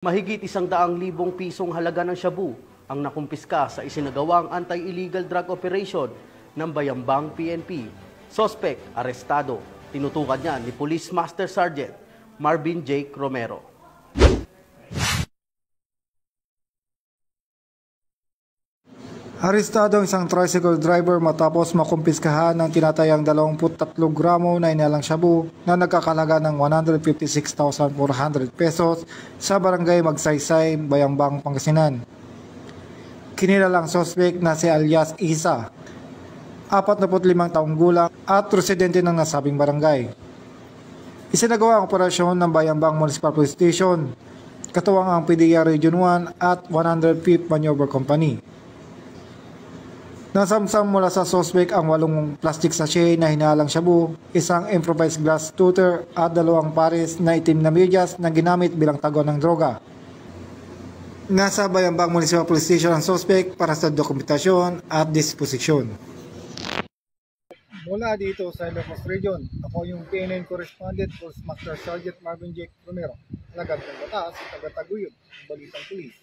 Mahigit 100,000 pisong halaga ng shabu ang nakumpiska sa isinagawang anti-illegal drug operation ng Bayambang PNP. Suspect, arestado. Tinutukan niya ni Police Master Sergeant Marvin Jake Romero. Arestado ang isang tricycle driver matapos makumpiskahan ng tinatayang 23 gramo na inalang shabu na nagkakalaga ng 156,400 pesos sa barangay Magsaysay, Bayambang, Pangasinan. Kinilalang suspect na si alias Isa, 45 taong gulang at residente ng nasabing barangay. Isinagawa ang operasyon ng Bayambang Municipal Police Station, katuwang ang PDEA Region 1 at 105th Maneuver Company. Nasamsam mula sa suspect ang 8 plastic sachet na hinalang shabu, isang improvised glass tutor at 2 pares na itim na medyas na ginamit bilang tago ng droga. Nasa Bayambang Municipal Police Station ang suspect para sa dokumentasyon at disposisyon. Mula dito sa Ilocos Region, ako yung PNN Correspondent Police Master Sergeant Marvin Jake Romero, alagad ng batas, taga-taguyod, balitang pulis.